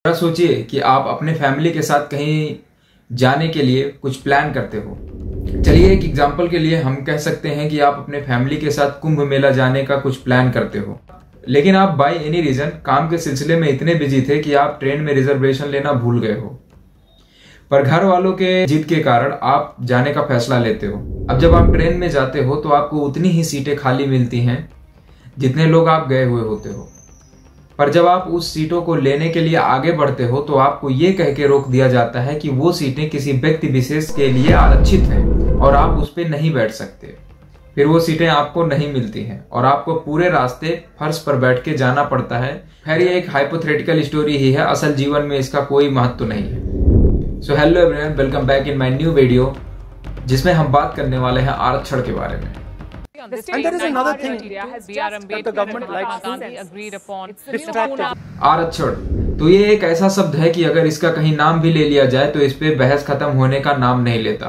जरा सोचिए कि आप अपने फैमिली के साथ कहीं जाने के लिए कुछ प्लान करते हो। चलिए एक एग्जांपल के लिए हम कह सकते हैं कि आप अपने फैमिली के साथ कुंभ मेला जाने का कुछ प्लान करते हो, लेकिन आप बाय एनी रीजन काम के सिलसिले में इतने बिजी थे कि आप ट्रेन में रिजर्वेशन लेना भूल गए हो। पर घर वालों के जिद के कारण आप जाने का फैसला लेते हो। अब जब आप ट्रेन में जाते हो तो आपको उतनी ही सीटें खाली मिलती हैं जितने लोग आप गए हुए होते हो। पर जब आप उस सीटों को लेने के लिए आगे बढ़ते हो तो आपको ये कह के रोक दिया जाता है कि वो सीटें किसी व्यक्ति विशेष के लिए आरक्षित हैं और आप उस पर नहीं बैठ सकते। फिर वो सीटें आपको नहीं मिलती हैं और आपको पूरे रास्ते फर्श पर बैठ के जाना पड़ता है। खैर ये एक हाइपोथेटिकल स्टोरी ही है, असल जीवन में इसका कोई महत्व नहीं है। So hello everyone, welcome back in my new video, जिसमें हम बात करने वाले हैं आरक्षण के बारे में। And there is another thing that the government likes to distract it. आरक्षण तो ये एक ऐसा शब्द है कि अगर इसका कहीं नाम भी ले लिया जाए तो इस पे बहस खत्म होने का नाम नहीं लेता।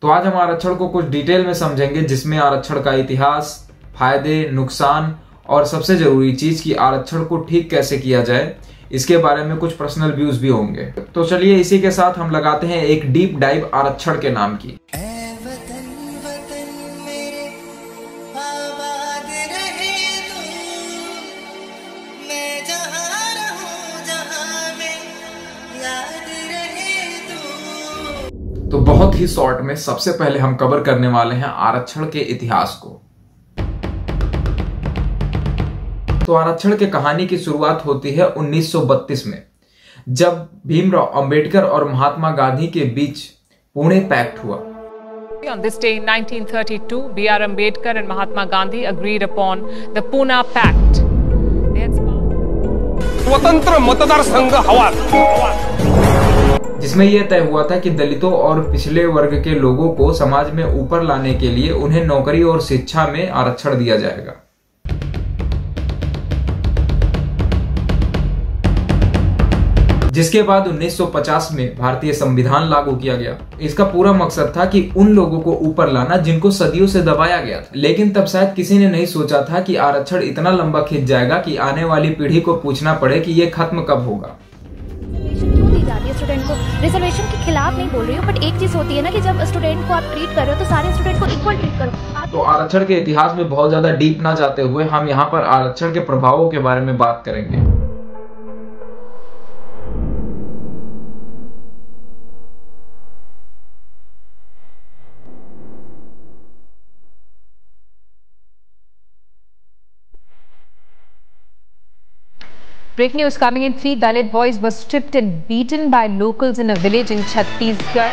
तो आज हम आरक्षण को कुछ डिटेल में समझेंगे, जिसमें आरक्षण का इतिहास, फायदे, नुकसान और सबसे जरूरी चीज कि आरक्षण को ठीक कैसे किया जाए, इसके बारे में कुछ पर्सनल व्यूज भी होंगे। तो चलिए इसी के साथ हम लगाते हैं एक डीप डाइव आरक्षण के नाम की। तो बहुत ही शॉर्ट में सबसे पहले हम कवर करने वाले हैं आरक्षण के इतिहास को। तो आरक्षण के कहानी की शुरुआत होती है 1932 में, जब भीमराव अंबेडकर और महात्मा गांधी के बीच पुणे पैक्ट हुआ। On this day in 1932, B.R. Ambedkar and Mahatma Gandhi agreed upon the Pune Pact. स्वतंत्र मतदार संघ हवा, जिसमें यह तय हुआ था कि दलितों और पिछले वर्ग के लोगों को समाज में ऊपर लाने के लिए उन्हें नौकरी और शिक्षा में आरक्षण दिया जाएगा। जिसके बाद 1950 में भारतीय संविधान लागू किया गया। इसका पूरा मकसद था कि उन लोगों को ऊपर लाना जिनको सदियों से दबाया गया था। लेकिन तब शायद किसी ने नहीं सोचा था कि आरक्षण इतना लंबा खिंच जाएगा कि आने वाली पीढ़ी को पूछना पड़े कि ये खत्म कब होगा। स्टूडेंट को रिजर्वेशन के खिलाफ नहीं बोल रही हूँ, बट एक चीज होती है ना कि जब स्टूडेंट को आप ट्रीट कर रहे हो तो सारे स्टूडेंट को इक्वल ट्रीट करो। तो आरक्षण के इतिहास में बहुत ज्यादा डीप ना जाते हुए हम यहाँ पर आरक्षण के प्रभावों के बारे में बात करेंगे। Breaking news coming in, 3 Dalit boys were stripped and beaten by locals in a village in Chhattisgarh.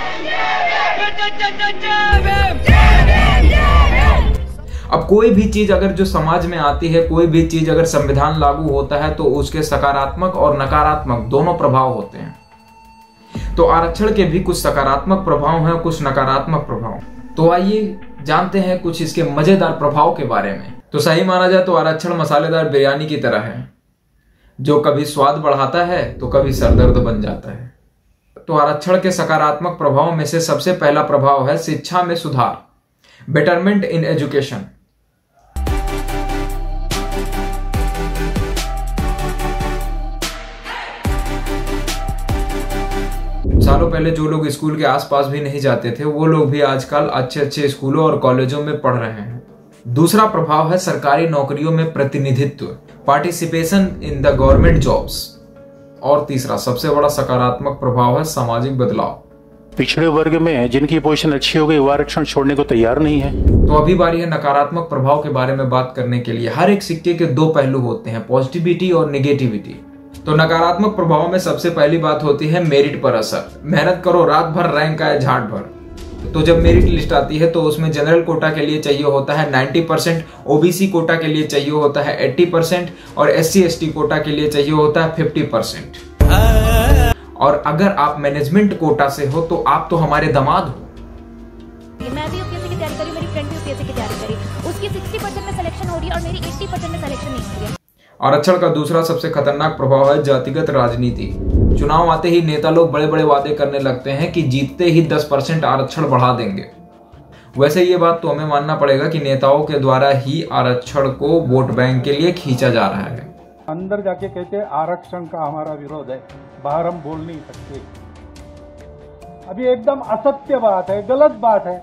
अब कोई भी चीज अगर जो समाज में आती है, कोई भी चीज अगर संविधान लागू होता है तो उसके सकारात्मक और नकारात्मक दोनों प्रभाव होते हैं। तो आरक्षण के भी कुछ सकारात्मक प्रभाव हैं, कुछ नकारात्मक प्रभाव। तो आइए जानते हैं कुछ इसके मजेदार प्रभाव के बारे में। तो सही माना जाए तो आरक्षण मसालेदार बिरयानी की तरह है, जो कभी स्वाद बढ़ाता है तो कभी सरदर्द बन जाता है। तो आरक्षण के सकारात्मक प्रभावों में से सबसे पहला प्रभाव है शिक्षा में सुधार, बेटरमेंट इन एजुकेशन। सालों पहले जो लोग स्कूल के आसपास भी नहीं जाते थे, वो लोग भी आजकल अच्छे अच्छे स्कूलों और कॉलेजों में पढ़ रहे हैं। दूसरा प्रभाव है सरकारी नौकरियों में प्रतिनिधित्व, participation in the government jobs. और तीसरा सबसे बड़ा सकारात्मक प्रभाव है सामाजिक बदलाव। पिछड़े वर्ग में जिनकी पोजीशन अच्छी हो गई वो आरक्षण छोड़ने को तैयार नहीं है। तो अभी बारी है नकारात्मक प्रभाव के बारे में बात करने के लिए। हर एक सिक्के के दो पहलू होते हैं, पॉजिटिविटी और नेगेटिविटी। तो नकारात्मक प्रभाव में सबसे पहली बात होती है मेरिट पर असर। मेहनत करो रात भर, रैंक आए झाट भर। तो जब मेरिट लिस्ट आती है तो उसमें जनरल कोटा के लिए चाहिए होता है 90%, ओबीसी कोटा के लिए चाहिए होता है 80% और SC ST कोटा के लिए चाहिए होता है 50%। और अगर आप मैनेजमेंट कोटा से हो तो आप तो हमारे दामाद हो। मैं भी यूपीएससी की तैयारी करी, मेरी फ्रेंड भी यूपीएससी की तैयारी करी, उसकी 60% में सिलेक्शन हो रही है और मेरी 80% में सिलेक्शन नहीं हो रही है। आरक्षण का दूसरा सबसे खतरनाक प्रभाव है जातिगत राजनीति। चुनाव आते ही नेता लोग बड़े बड़े वादे करने लगते हैं कि जीतते ही 10% आरक्षण बढ़ा देंगे। वैसे ये बात तो हमें मानना पड़ेगा कि नेताओं के द्वारा ही आरक्षण को वोट बैंक के लिए खींचा जा रहा है। अंदर जाके कहते हैं आरक्षण का हमारा विरोध है, बाहर हम बोल नहीं सकते। अभी एकदम असत्य बात है, गलत बात है।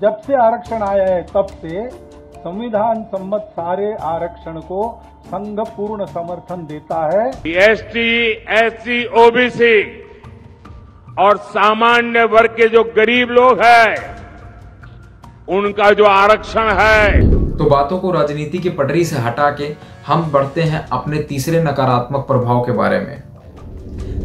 जब से आरक्षण आया है तब से संविधान सम्मत सारे आरक्षण को संघ पूर्ण समर्थन देता है। एसटी, एससी, ओबीसी और सामान्य वर्ग के जो गरीब लोग हैं उनका जो आरक्षण है। तो बातों को राजनीति की पटरी से हटा के हम बढ़ते हैं अपने तीसरे नकारात्मक प्रभाव के बारे में,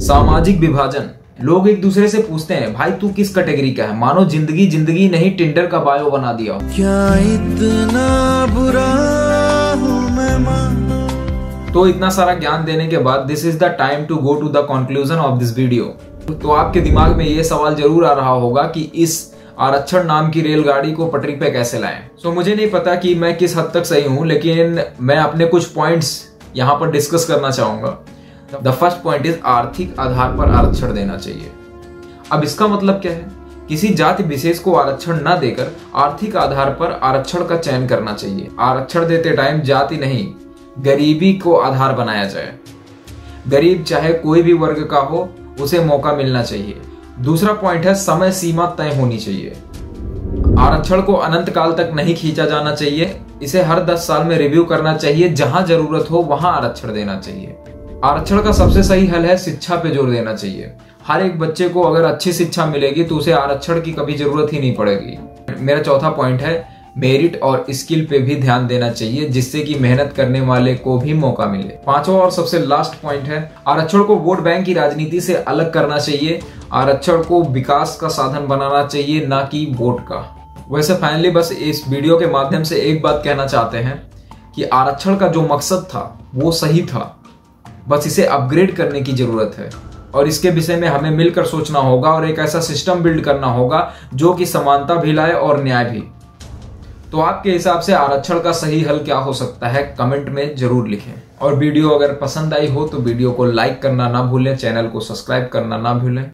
सामाजिक विभाजन। लोग एक दूसरे से पूछते हैं, भाई तू किस कैटेगरी का है, मानो जिंदगी नहीं टिंडर का बायो बना दिया। क्या इतना बुरा हूं मैं मां। तो इतना सारा ज्ञान देने के बाद this is the time to go to the conclusion of this video. तो आपके दिमाग में ये सवाल जरूर आ रहा होगा कि इस आरक्षण नाम की रेलगाड़ी को पटरी पे कैसे लाएं। सो मुझे नहीं पता कि मैं किस हद तक सही हूं, लेकिन मैं अपने कुछ पॉइंट्स यहां पर डिस्कस करना चाहूंगा। द फर्स्ट पॉइंट इज आर्थिक आधार पर आरक्षण देना चाहिए। अब इसका मतलब क्या है? किसी जाति विशेष को आरक्षण न देकर आर्थिक आधार पर आरक्षण का चयन करना चाहिए। आरक्षण देते टाइम जाति नहीं, गरीबी को आधार बनाया जाए। गरीब चाहे कोई भी वर्ग का हो, उसे मौका मिलना चाहिए। दूसरा पॉइंट है समय सीमा तय होनी चाहिए। आरक्षण को अनंत काल तक नहीं खींचा जाना चाहिए। इसे हर 10 साल में रिव्यू करना चाहिए। जहां जरूरत हो वहां आरक्षण देना चाहिए। आरक्षण का सबसे सही हल है शिक्षा पे जोर देना चाहिए। हर एक बच्चे को अगर अच्छी शिक्षा मिलेगी तो उसे आरक्षण की कभी जरूरत ही नहीं पड़ेगी। मेरा चौथा पॉइंट है मेरिट और स्किल पे भी ध्यान देना चाहिए, जिससे कि मेहनत करने वाले को भी मौका मिले। पांचवा और सबसे लास्ट पॉइंट है आरक्षण को वोट बैंक की राजनीति से अलग करना चाहिए। आरक्षण को विकास का साधन बनाना चाहिए, ना कि वोट का। वैसे फाइनली बस इस वीडियो के माध्यम से एक बात कहना चाहते हैं कि आरक्षण का जो मकसद था वो सही था, बस इसे अपग्रेड करने की जरूरत है और इसके विषय में हमें मिलकर सोचना होगा और एक ऐसा सिस्टम बिल्ड करना होगा जो कि समानता भी लाए और न्याय भी। तो आपके हिसाब से आरक्षण का सही हल क्या हो सकता है, कमेंट में जरूर लिखें। और वीडियो अगर पसंद आई हो तो वीडियो को लाइक करना ना भूलें, चैनल को सब्सक्राइब करना ना भूलें।